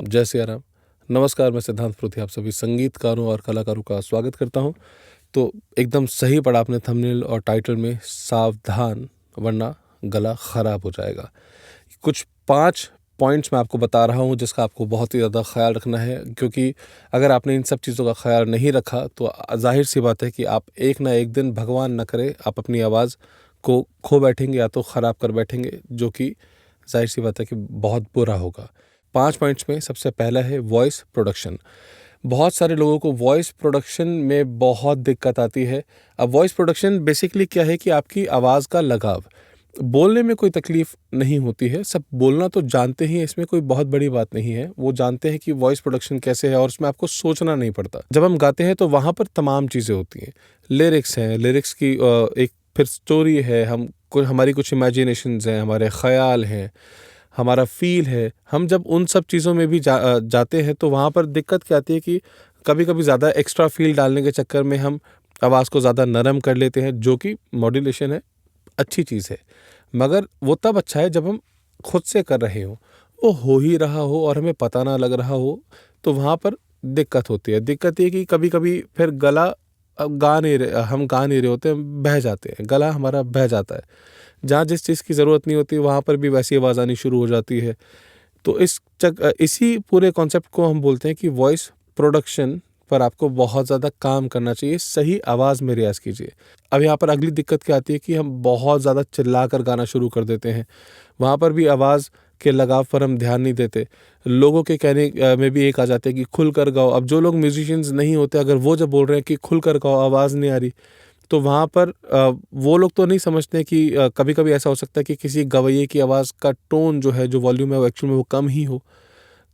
जय सिया राम। नमस्कार, मैं सिद्धांत पृथ्वी आप सभी संगीतकारों और कलाकारों का स्वागत करता हूँ। तो एकदम सही पढ़ा आपने थंबनेल और टाइटल में, सावधान वरना गला खराब हो जाएगा। कुछ 5 पॉइंट्स मैं आपको बता रहा हूँ जिसका आपको बहुत ही ज़्यादा ख़्याल रखना है, क्योंकि अगर आपने इन सब चीज़ों का ख़्याल नहीं रखा तो ज़ाहिर सी बात है कि आप एक ना एक दिन, भगवान न करे, आप अपनी आवाज़ को खो बैठेंगे या तो ख़राब कर बैठेंगे, जो कि ज़ाहिर सी बात है कि बहुत बुरा होगा। 5 पॉइंट्स में सबसे पहला है वॉइस प्रोडक्शन। बहुत सारे लोगों को वॉइस प्रोडक्शन में बहुत दिक्कत आती है। अब वॉइस प्रोडक्शन बेसिकली क्या है कि आपकी आवाज़ का लगाव। बोलने में कोई तकलीफ़ नहीं होती है, सब बोलना तो जानते ही हैं, इसमें कोई बहुत बड़ी बात नहीं है। वो जानते हैं कि वॉइस प्रोडक्शन कैसे है और उसमें आपको सोचना नहीं पड़ता। जब हम गाते हैं तो वहाँ पर तमाम चीज़ें होती हैं। लिरिक्स हैं, लिरिक्स की एक फिर स्टोरी है, हमारी कुछ इमेजिनेशंस हैं, हमारे ख़याल हैं, हमारा फ़ील है। हम जब उन सब चीज़ों में भी जाते हैं तो वहाँ पर दिक्कत क्या आती है कि कभी-कभी ज़्यादा एक्स्ट्रा फ़ील डालने के चक्कर में हम आवाज़ को ज़्यादा नरम कर लेते हैं, जो कि मॉड्यूलेशन है, अच्छी चीज़ है। मगर वो तब अच्छा है जब हम खुद से कर रहे हों, वो हो ही रहा हो और हमें पता ना लग रहा हो, तो वहाँ पर दिक्कत होती है। दिक्कत ये कि कभी-कभी फिर गला हम गा नहीं रहे होते, हम बह जाते हैं, गला हमारा बह जाता है। जहाँ जिस चीज़ की ज़रूरत नहीं होती वहाँ पर भी वैसी आवाज़ आनी शुरू हो जाती है। तो इसी पूरे कॉन्सेप्ट को हम बोलते हैं कि वॉइस प्रोडक्शन पर आपको बहुत ज़्यादा काम करना चाहिए, सही आवाज़ में रियाज़ कीजिए। अब यहाँ पर अगली दिक्कत क्या आती है कि हम बहुत ज़्यादा चिल्लाकर गाना शुरू कर देते हैं। वहाँ पर भी आवाज़ के लगाव पर हम ध्यान नहीं देते। लोगों के कहने में भी एक आ जाते हैं कि खुल कर गाओ। अब जो लोग म्यूज़िशियंस नहीं होते, अगर वो जब बोल रहे हैं कि खुल कर गाओ, आवाज़ नहीं आ रही, तो वहाँ पर वो लोग तो नहीं समझते कि कभी-कभी ऐसा हो सकता है कि किसी गवैये की आवाज़ का टोन जो है, जो वॉल्यूम है, वो एक्चुअल में वो कम ही हो।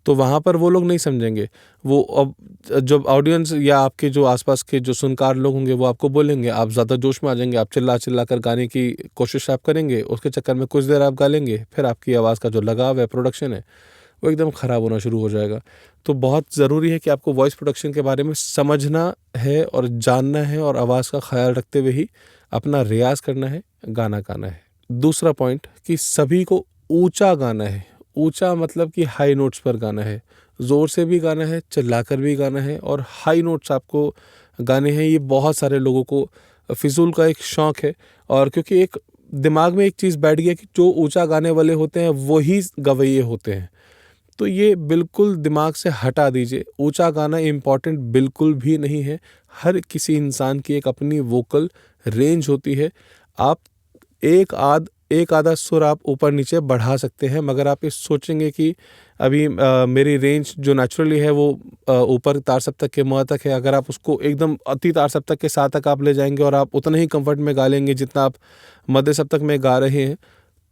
तो वहाँ पर वो लोग नहीं समझेंगे। वो अब जब ऑडियंस या आपके जो आस-पास के जो सुनकार लोग होंगे, वो आपको बोलेंगे, आप ज़्यादा जोश में आ जाएँगे, आप चिल्ला-चिल्ला कर गाने की कोशिश आप करेंगे, उसके चक्कर में कुछ देर आप गा लेंगे, फिर आपकी आवाज़ का जो लगाव है, प्रोडक्शन है, वो एकदम ख़राब होना शुरू हो जाएगा। तो बहुत ज़रूरी है कि आपको वॉइस प्रोडक्शन के बारे में समझना है और जानना है और आवाज़ का ख़्याल रखते हुए ही अपना रियाज़ करना है, गाना गाना है। दूसरा पॉइंट कि सभी को ऊँचा गाना है। ऊँचा मतलब कि हाई नोट्स पर गाना है। ज़ोर से भी गाना है, चिल्लाकर भी गाना है और हाई नोट्स आपको गाने हैं। ये बहुत सारे लोगों को फ़िज़ूल का एक शौक़ है, और क्योंकि एक दिमाग में एक चीज़ बैठ गई है कि जो ऊँचा गाने वाले होते हैं, वही गवैये होते हैं। तो ये बिल्कुल दिमाग से हटा दीजिए। ऊँचा गाना इम्पॉर्टेंट बिल्कुल भी नहीं है। हर किसी इंसान की एक अपनी वोकल रेंज होती है। आप एक आधा सुर आप ऊपर-नीचे बढ़ा सकते हैं, मगर आप ये सोचेंगे कि अभी मेरी रेंज जो नेचुरली है वो ऊपर तार सप्तक के म तक है। अगर आप उसको एकदम अति तार सप्तक के सा तक आप ले जाएँगे और आप उतना ही कम्फर्ट में गा लेंगे जितना आप मध्य सप्तक में गा रहे हैं,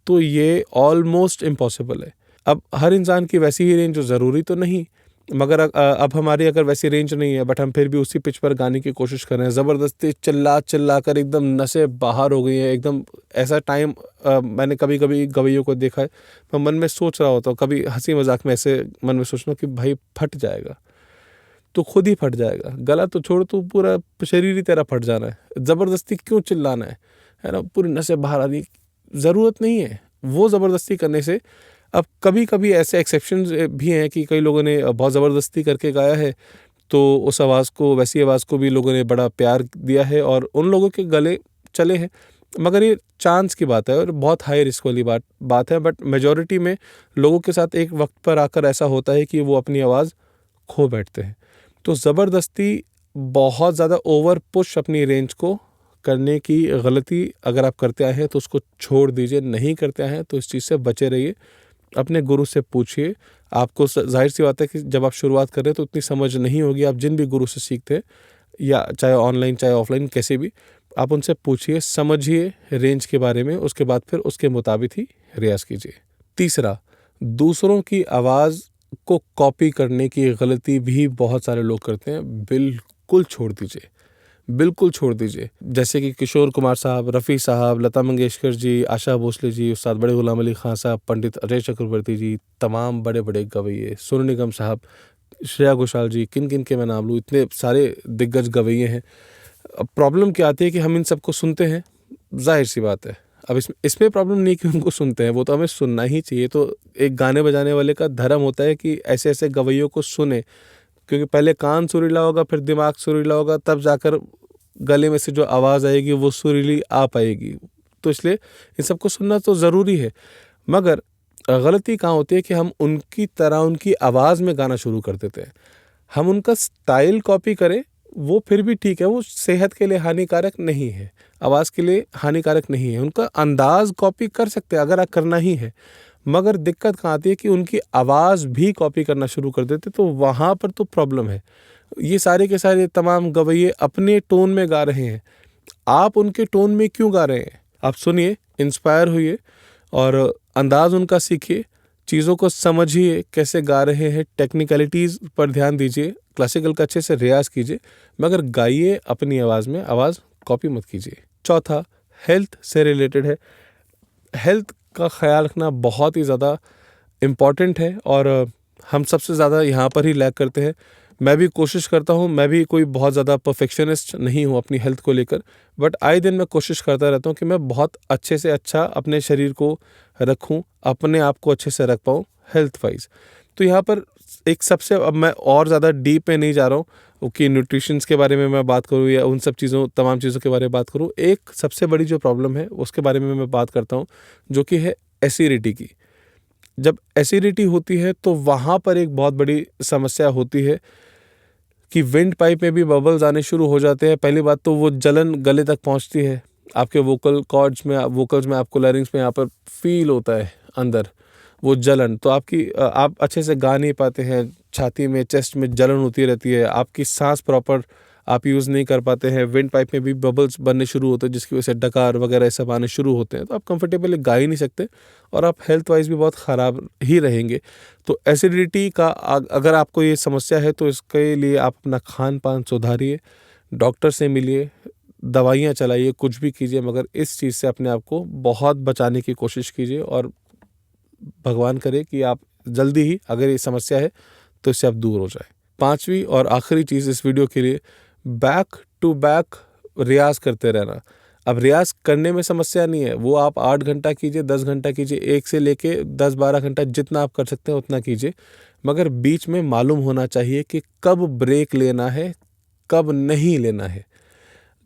तो ये ऑलमोस्ट इम्पॉसिबल है। अब हर इंसान की वैसी ही रेंज ज़रूरी तो नहीं, मगर अब हमारी अगर वैसी रेंज नहीं है, बट हम फिर भी उसी पिच पर गाने की कोशिश कर रहे हैं, ज़बरदस्ती चिल्ला कर एकदम नसें बाहर हो गई हैं, एकदम ऐसा टाइम मैंने कभी-कभी गवैयों को देखा है। मैं मन में सोच रहा होता हूँ, कभी हँसी मज़ाक में ऐसे मन में सोचना कि भाई फट जाएगा, तो खुद ही फट जाएगा। गला तो छोड़, तू पूरा शरीर ही तेरा फट जाना है। ज़बरदस्ती क्यों चिल्लाना है ना? पूरी नसें बाहर आ रही, ज़रूरत नहीं है वो ज़बरदस्ती करने से। अब कभी-कभी ऐसे एक्सेप्शंस भी हैं कि कई लोगों ने बहुत ज़बरदस्ती करके गाया है, तो उस आवाज़ को, वैसी आवाज़ को भी लोगों ने बड़ा प्यार दिया है और उन लोगों के गले चले हैं। मगर ये चांस की बात है और बहुत हाई रिस्क वाली बात है, बट मेजॉरिटी में लोगों के साथ एक वक़्त पर आकर ऐसा होता है कि वो अपनी आवाज़ खो बैठते हैं। तो ज़बरदस्ती, बहुत ज़्यादा ओवर पुश अपनी रेंज को करने की गलती अगर आप करते आए हैं तो उसको छोड़ दीजिए। नहीं करते आए हैं तो इस चीज़ से बचे रहिए। अपने गुरु से पूछिए। आपको ज़ाहिर-सी बात है कि जब आप शुरुआत कर रहे हैं तो उतनी समझ नहीं होगी। आप जिन भी गुरु से सीखते हैं, या चाहे ऑनलाइन चाहे ऑफ़लाइन, कैसे भी, आप उनसे पूछिए, समझिए रेंज के बारे में, उसके बाद फिर उसके मुताबिक ही रियाज़ कीजिए। तीसरा, दूसरों की आवाज़ को कॉपी करने की गलती भी बहुत सारे लोग करते हैं। बिल्कुल छोड़ दीजिए, बिल्कुल छोड़ दीजिए। जैसे कि किशोर कुमार साहब, रफ़ी साहब, लता मंगेशकर जी, आशा भोसले जी, उस्ताद बड़े गुलाम अली खां साहब, पंडित अजय चक्रवर्ती जी, तमाम बड़े-बड़े गवैये, सोनू निगम साहब, श्रेया घोषाल जी, किन-किन के मैं नाम लूँ, इतने सारे दिग्गज गवैये हैं। अब प्रॉब्लम क्या आती है कि हम इन सबको सुनते हैं, ज़ाहिर-सी बात है, अब इसमें प्रॉब्लम नहीं कि उनको सुनते हैं, वो तो हमें सुनना ही चाहिए। तो एक गाने बजाने वाले का धर्म होता है कि ऐसे ऐसे गवैयों को सुने, क्योंकि पहले कान सुरीला होगा, फिर दिमाग सुरीला होगा, तब जाकर गले में से जो आवाज़ आएगी वो सुरीली आ पाएगी। तो इसलिए इन सबको सुनना तो ज़रूरी है। मगर गलती कहाँ होती है कि हम उनकी तरह उनकी आवाज़ में गाना शुरू कर देते हैं। हम उनका स्टाइल कॉपी करें वो फिर भी ठीक है, वो सेहत के लिए हानिकारक नहीं है, आवाज़ के लिए हानिकारक नहीं है। उनका अंदाज़ कॉपी कर सकते हैं अगर आप करना ही है। मगर दिक्कत कहाँ आती है कि उनकी आवाज़ भी कॉपी करना शुरू कर देते, तो वहाँ पर तो प्रॉब्लम है। ये सारे के सारे तमाम गवैये अपने टोन में गा रहे हैं, आप उनके टोन में क्यों गा रहे हैं? आप सुनिए, इंस्पायर होइए और अंदाज़ उनका सीखिए, चीज़ों को समझिए कैसे गा रहे हैं, टेक्निकलिटीज़ पर ध्यान दीजिए, क्लासिकल का अच्छे से रियाज़ कीजिए, मगर गाइए अपनी आवाज़ में, आवाज़ कॉपी मत कीजिए। चौथा, हेल्थ से रिलेटेड है। हेल्थ का ख्याल रखना बहुत ही ज़्यादा इम्पॉर्टेंट है और हम सबसे ज़्यादा यहाँ पर ही लैग करते हैं। मैं भी कोशिश करता हूँ, मैं भी कोई बहुत ज़्यादा परफेक्शनिस्ट नहीं हूँ अपनी हेल्थ को लेकर, बट आए दिन मैं कोशिश करता रहता हूँ कि मैं बहुत अच्छे से अच्छा अपने शरीर को रखूँ, अपने आप को अच्छे से रख पाऊँ हेल्थ वाइज। तो यहाँ पर एक सबसे, अब मैं और ज़्यादा डीप में नहीं जा रहा हूँ कि न्यूट्रिशंस के बारे में मैं बात करूँ या उन सब चीज़ों, तमाम चीज़ों के बारे में बात करूँ। एक सबसे बड़ी जो प्रॉब्लम है उसके बारे में मैं बात करता हूँ, जो कि है एसिडिटी की। जब एसिडिटी होती है तो वहाँ पर एक बहुत बड़ी समस्या होती है कि विंड पाइप में भी बबल्स आने शुरू हो जाते हैं। पहली बात तो वो जलन गले तक पहुँचती है, आपके वोकल कॉर्ड्स में, वोकल्स में, आपको लैरिंग्स में यहाँ पर फील होता है अंदर वो जलन। तो आप अच्छे से गा नहीं पाते हैं, छाती में, चेस्ट में जलन होती रहती है, आपकी सांस प्रॉपर आप यूज़ नहीं कर पाते हैं, विंड पाइप में भी बबल्स बनने शुरू होते हैं जिसकी वजह से डकार वगैरह सब आने शुरू होते हैं, तो आप कंफर्टेबली गा ही नहीं सकते और आप हेल्थ वाइज भी बहुत ख़राब ही रहेंगे। तो एसिडिटी का अगर आपको ये समस्या है तो इसके लिए आप अपना खान पान सुधारिए, डॉक्टर से मिलिए, दवाइयाँ चलाइए, कुछ भी कीजिए, मगर इस चीज़ से अपने आप को बहुत बचाने की कोशिश कीजिए और भगवान करे कि आप जल्दी ही, अगर ये समस्या है तो इससे आप दूर हो जाए। पांचवी और आखिरी चीज़ इस वीडियो के लिए, बैक टू बैक रियाज करते रहना। अब रियाज करने में समस्या नहीं है, वो आप 8 घंटा कीजिए, 10 घंटा कीजिए, 1 से लेके 10-12 घंटा जितना आप कर सकते हैं उतना कीजिए, मगर बीच में मालूम होना चाहिए कि कब ब्रेक लेना है, कब नहीं लेना है।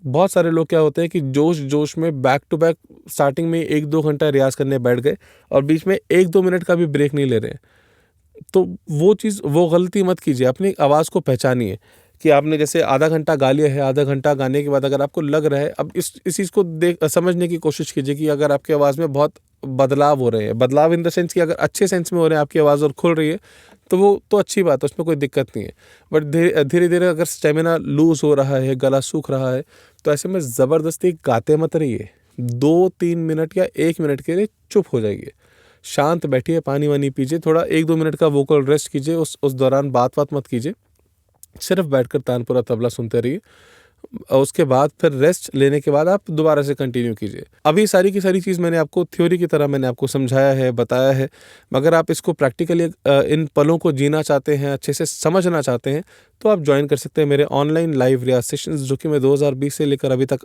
बहुत सारे लोग क्या होते हैं कि जोश में बैक टू बैक स्टार्टिंग में 1-2 घंटा रियाज करने बैठ गए और बीच में 1-2 मिनट का भी ब्रेक नहीं ले रहे हैं। तो वो गलती मत कीजिए। अपनी आवाज़ को पहचानिए कि आपने जैसे आधा घंटा गा लिया है, आधा घंटा गाने के बाद अगर आपको लग रहा है, अब इस चीज़ को समझने की कोशिश कीजिए कि अगर आपकी आवाज़ में बहुत बदलाव हो रहे हैं, बदलाव इन द सेंस कि अगर अच्छे सेंस में हो रहे हैं, आपकी आवाज़ और खुल रही है, तो वो तो अच्छी बात है, उसमें कोई दिक्कत नहीं है। बट धीरे धीरे अगर स्टेमिना लूज़ हो रहा है, गला सूख रहा है, तो ऐसे में ज़बरदस्ती गाते मत रहिए। 2-3 मिनट या 1 मिनट के लिए चुप हो जाइए, शांत बैठिए, पानी वानी पीजिए, थोड़ा 1-2 मिनट का वोकल रेस्ट कीजिए, उस दौरान बात मत कीजिए, सिर्फ बैठकर तानपुरा तबला सुनते रहिए। उसके बाद फिर रेस्ट लेने के बाद आप दोबारा से कंटिन्यू कीजिए। अभी सारी की सारी चीज़ मैंने आपको थ्योरी की तरह मैंने आपको समझाया है, बताया है, मगर आप इसको प्रैक्टिकली इन पलों को जीना चाहते हैं, अच्छे से समझना चाहते हैं, तो आप ज्वाइन कर सकते हैं मेरे ऑनलाइन लाइव रियाज सेशंस, जो कि मैं 2020 से लेकर अभी तक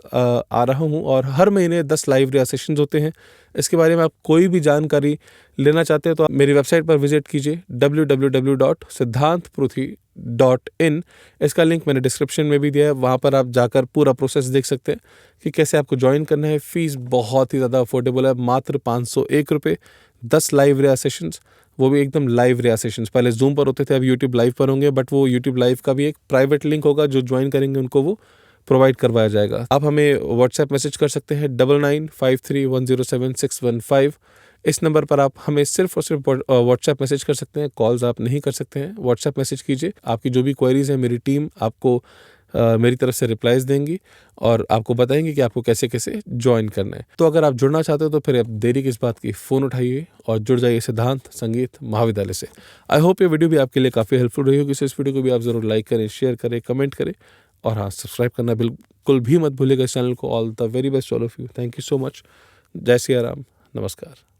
आ रहा हूँ और हर महीने 10 लाइव रियाज सेशंस होते हैं। इसके बारे में आप कोई भी जानकारी लेना चाहते हैं तो आप मेरी वेबसाइट पर विजिट कीजिए www.siddhantpruthi.in। इसका लिंक मैंने डिस्क्रिप्शन में भी दिया है, वहाँ पर आप जाकर पूरा प्रोसेस देख सकते हैं कि कैसे आपको ज्वाइन करना है। फ़ीस बहुत ही ज़्यादा अफोर्डेबल है, मात्र 501 रुपये, 10 लाइव रियाज सेशंस, वो भी एकदम लाइव रियाज सेशंस। पहले जूम पर होते थे, अब यूट्यूब लाइव पर होंगे, बट वो यूट्यूब लाइव का भी एक प्राइवेट लिंक होगा, जो ज्वाइन करेंगे उनको वो प्रोवाइड करवाया जाएगा। आप हमें व्हाट्सएप मैसेज कर सकते हैं 9953107615। इस नंबर पर आप हमें सिर्फ और सिर्फ व्हाट्सएप मैसेज कर सकते हैं, कॉल्स आप नहीं कर सकते हैं। व्हाट्सएप मैसेज कीजिए, आपकी जो भी क्वेरीज है मेरी टीम आपको मेरी तरफ से रिप्लाईज देंगी और आपको बताएंगे कि आपको कैसे कैसे ज्वाइन करना है। तो अगर आप जुड़ना चाहते हो तो फिर आप देरी किस बात की, फ़ोन उठाइए और जुड़ जाइए सिद्धांत संगीत महाविद्यालय से। आई होप ये वीडियो भी आपके लिए काफ़ी हेल्पफुल रही होगी। इस वीडियो को भी आप ज़रूर लाइक करें, शेयर करें, कमेंट करें और हाँ, सब्सक्राइब करना बिल्कुल भी मत भूलिएगा इस चैनल को। All the very best all of you, thank you so much. जय सिया राम, नमस्कार।